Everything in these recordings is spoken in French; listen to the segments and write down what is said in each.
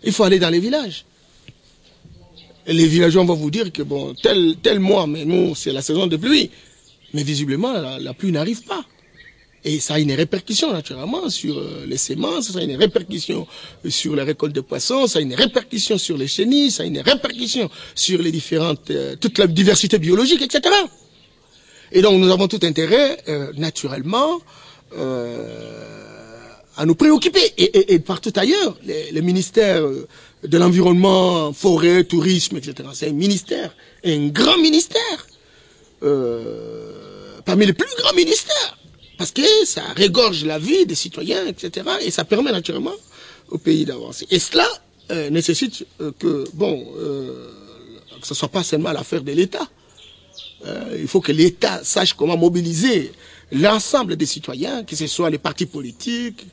Il faut aller dans les villages. Et les villageois vont vous dire que bon, tel mois, mais nous, c'est la saison de pluie. Mais visiblement, la pluie n'arrive pas. Et ça a une répercussion naturellement sur les semences, ça a une répercussion sur la récolte de poissons, ça a une répercussion sur les chenilles, ça a une répercussion sur les différentes, toute la diversité biologique, etc. Et donc nous avons tout intérêt, naturellement, à nous préoccuper. Et partout ailleurs, les ministères de l'environnement, forêt, tourisme, etc. C'est un ministère, un grand ministère, parmi les plus grands ministères. Parce que ça régorge la vie des citoyens, etc. Et ça permet naturellement au pays d'avancer. Et cela nécessite que, bon, que ce ne soit pas seulement l'affaire de l'État. Il faut que l'État sache comment mobiliser l'ensemble des citoyens, que ce soit les partis politiques,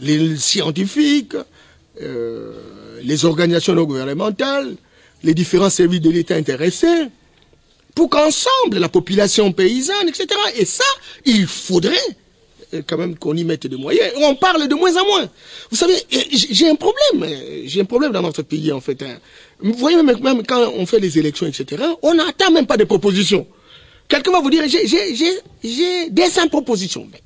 les scientifiques, les organisations non gouvernementales, les différents services de l'État intéressés, pour qu'ensemble, la population paysanne, etc. Et ça, il faudrait quand même qu'on y mette des moyens. On parle de moins en moins. Vous savez, j'ai un problème dans notre pays, en fait. Vous voyez, même quand on fait les élections, etc., on n'attend même pas de propositions. Quelqu'un va vous dire, j'ai des 100 propositions. Mais,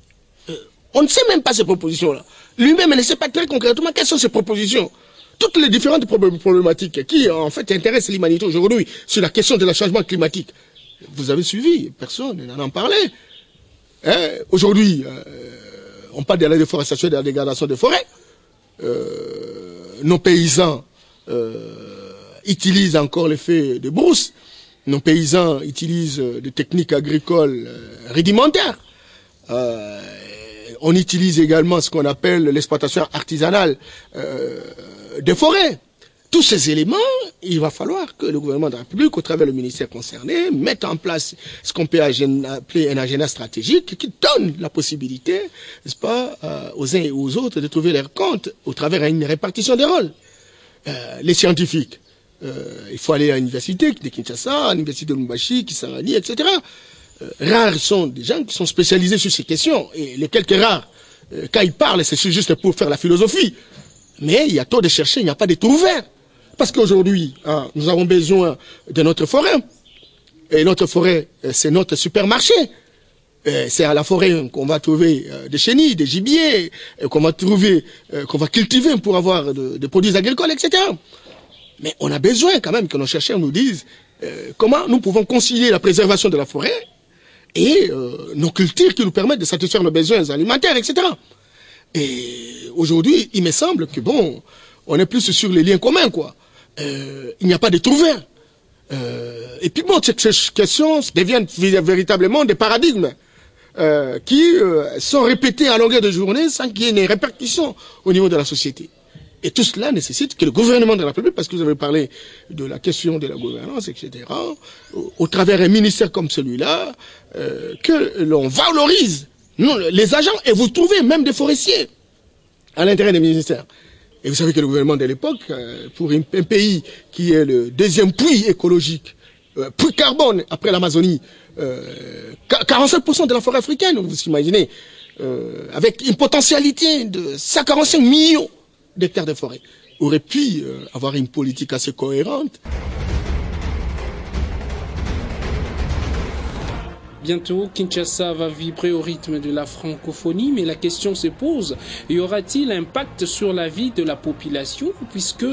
on ne sait même pas ces propositions-là. Lui-même ne sait pas très concrètement quelles sont ces propositions. Toutes les différentes problématiques qui, en fait, intéressent l'humanité aujourd'hui sur la question de le changement climatique. Vous avez suivi, personne n'en a parlé. Aujourd'hui, on parle de la déforestation et de la dégradation des forêts. Nos paysans utilisent encore l'effet de brousse. Nos paysans utilisent des techniques agricoles rudimentaires. On utilise également ce qu'on appelle l'exploitation artisanale des forêts. Tous ces éléments, il va falloir que le gouvernement de la République, au travers du ministère concerné, mette en place ce qu'on peut appeler un agenda stratégique qui donne la possibilité, n'est-ce pas, aux uns et aux autres de trouver leur compte au travers d'une répartition des rôles. Les scientifiques, il faut aller à l'université de Kinshasa, à l'université de Lubumbashi, Kisangani, etc. Rares sont des gens qui sont spécialisés sur ces questions. Et les quelques rares, quand ils parlent, c'est juste pour faire la philosophie. Mais il y a trop de chercheurs, il n'y a pas de trous verts. Parce qu'aujourd'hui, nous avons besoin de notre forêt. Et notre forêt, c'est notre supermarché. C'est à la forêt qu'on va trouver des chenilles, des gibiers, qu'on va trouver, qu'on va cultiver pour avoir des produits agricoles, etc. Mais on a besoin quand même que nos chercheurs nous disent comment nous pouvons concilier la préservation de la forêt et nos cultures qui nous permettent de satisfaire nos besoins alimentaires, etc. Et aujourd'hui, il me semble que bon, on est plus sur les liens communs, quoi. Il n'y a pas de trous verts. Et puis bon, ces questions deviennent véritablement des paradigmes qui sont répétés à longueur de journée sans qu'il y ait une répercussion au niveau de la société. Et tout cela nécessite que le gouvernement de la République, parce que vous avez parlé de la question de la gouvernance, etc., au travers d'un ministère comme celui-là, que l'on valorise les agents, et vous trouvez même des forestiers à l'intérieur des ministères. Et vous savez que le gouvernement de l'époque, pour un pays qui est le deuxième puits écologique, puits carbone après l'Amazonie, 47% de la forêt africaine, vous imaginez, avec une potentialité de 145 millions d'hectares de forêt, aurait pu avoir une politique assez cohérente. Bientôt, Kinshasa va vibrer au rythme de la francophonie, mais la question se pose, y aura-t-il un impact sur la vie de la population, puisque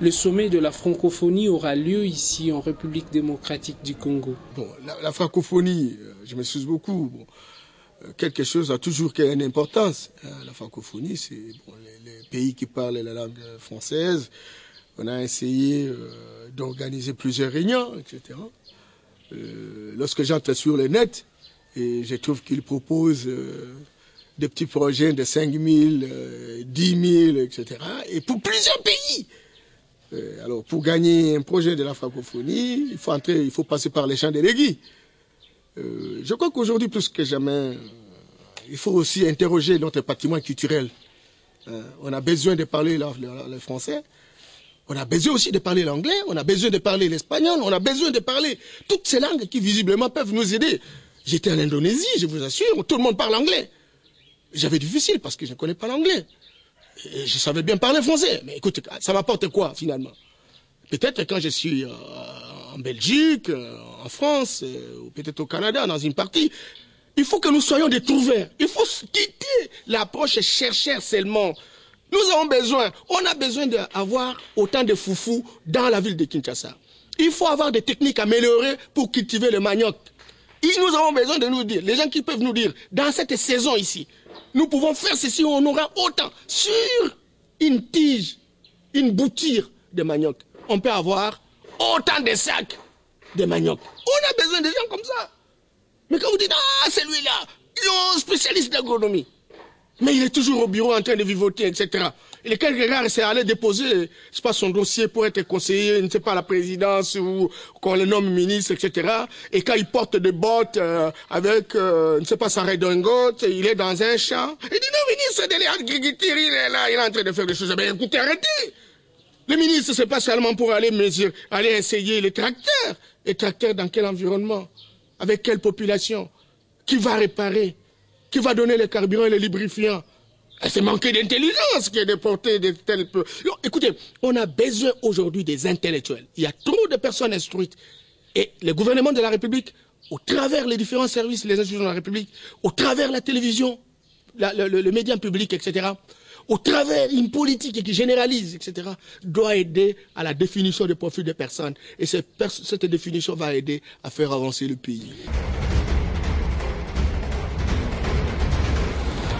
le sommet de la francophonie aura lieu ici en République démocratique du Congo? Bon, la francophonie, je m'excuse beaucoup, bon, quelque chose a toujours une importance. La francophonie, c'est bon, les pays qui parlent la langue française. On a essayé d'organiser plusieurs réunions, etc. Lorsque j'entre sur le net, et je trouve qu'ils proposent des petits projets de 5 000, 10 000, etc. Et pour plusieurs pays. Alors, pour gagner un projet de la francophonie, il faut passer par les champs de l'aiguille. Je crois qu'aujourd'hui, plus que jamais, il faut aussi interroger notre patrimoine culturel. On a besoin de parler le français. On a besoin aussi de parler l'anglais, on a besoin de parler l'espagnol, on a besoin de parler toutes ces langues qui visiblement peuvent nous aider. J'étais en Indonésie, je vous assure, tout le monde parle anglais. J'avais difficile parce que je ne connais pas l'anglais. Et je savais bien parler français. Mais écoute, ça m'apporte quoi finalement? Peut-être quand je suis en Belgique, en France, ou peut-être au Canada, dans une partie, il faut que nous soyons des trouvères. Il faut quitter l'approche chercheur seulement. Nous avons besoin, on a besoin d'avoir autant de foufous dans la ville de Kinshasa. Il faut avoir des techniques améliorées pour cultiver le manioc. Et nous avons besoin de nous dire, les gens qui peuvent nous dire, dans cette saison ici, nous pouvons faire ceci, on aura autant. Sur une tige, une bouture de manioc, on peut avoir autant de sacs de manioc. On a besoin de gens comme ça. Mais quand vous dites, ah, celui-là, il est un spécialiste d'agronomie. Mais il est toujours au bureau en train de vivoter, etc. Et quelques rares, c'est aller déposer, je sais pas, son dossier pour être conseiller, je ne sais pas, à la présidence ou qu'on le nomme ministre, etc. Et quand il porte des bottes avec, je ne sais pas, sa redingote, il est dans un champ. Il dit, non, ministre de l'agriculture, il est là, il est en train de faire des choses. Mais écoutez, arrêtez! Le ministre, c'est pas seulement pour aller mesurer, aller essayer les tracteurs. Les tracteurs dans quel environnement? Avec quelle population? Qui va réparer? Qui va donner le carburant et le lubrifiant? C'est manquer d'intelligence qui est de porter de tels peu. Écoutez, on a besoin aujourd'hui des intellectuels. Il y a trop de personnes instruites. Et le gouvernement de la République, au travers les différents services, les institutions de la République, au travers la télévision, le média public, etc., au travers une politique qui généralise, etc., doit aider à la définition des profils des personnes. Et cette définition va aider à faire avancer le pays.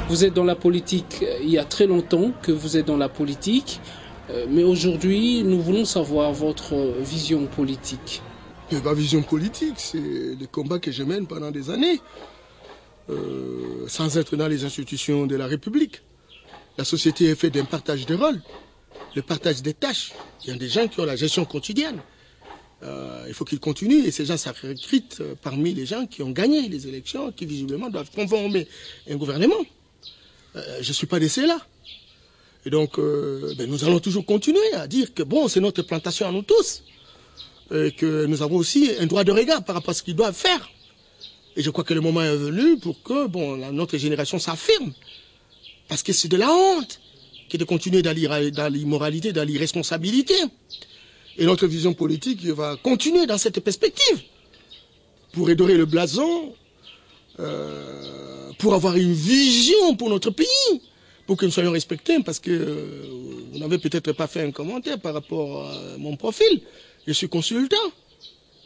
Vous êtes dans la politique, il y a très longtemps que vous êtes dans la politique, mais aujourd'hui, nous voulons savoir votre vision politique. Ma vision politique, c'est le combat que je mène pendant des années, sans être dans les institutions de la République. La société est faite d'un partage de rôles, le partage des tâches. Il y a des gens qui ont la gestion quotidienne. Il faut qu'ils continuent et ces gens sont recrutés parmi les gens qui ont gagné les élections, qui visiblement doivent conformer un gouvernement. Je ne suis pas de ceux-là. Et donc, nous allons toujours continuer à dire que bon, c'est notre plantation à nous tous. Et que nous avons aussi un droit de regard par rapport à ce qu'ils doivent faire. Et je crois que le moment est venu pour que notre génération s'affirme. Parce que c'est de la honte que de continuer dans l'immoralité, dans l'irresponsabilité. Et notre vision politique va continuer dans cette perspective. Pour redorer le blason, pour avoir une vision pour notre pays, pour que nous soyons respectés, parce que vous n'avez peut-être pas fait un commentaire par rapport à mon profil. Je suis consultant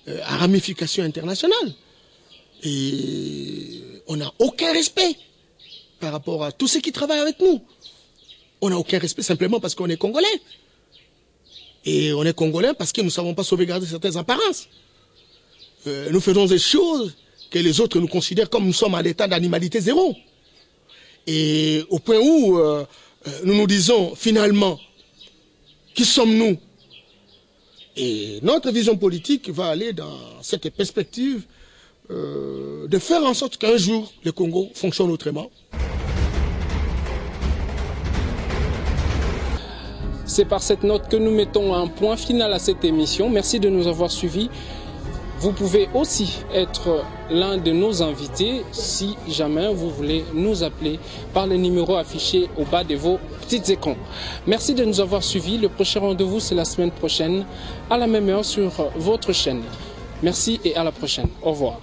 à ramification internationale. Et on n'a aucun respect par rapport à tous ceux qui travaillent avec nous. On n'a aucun respect simplement parce qu'on est Congolais. Et on est Congolais parce que nous ne savons pas sauvegarder certaines apparences. Nous faisons des choses que les autres nous considèrent comme nous sommes à l'état d'animalité zéro. Et au point où nous nous disons finalement, qui sommes-nous? Et notre vision politique va aller dans cette perspective de faire en sorte qu'un jour le Congo fonctionne autrement. C'est par cette note que nous mettons un point final à cette émission. Merci de nous avoir suivis. Vous pouvez aussi être l'un de nos invités si jamais vous voulez nous appeler par le numéro affiché au bas de vos petits écrans. Merci de nous avoir suivis. Le prochain rendez-vous, c'est la semaine prochaine à la même heure sur votre chaîne. Merci et à la prochaine. Au revoir.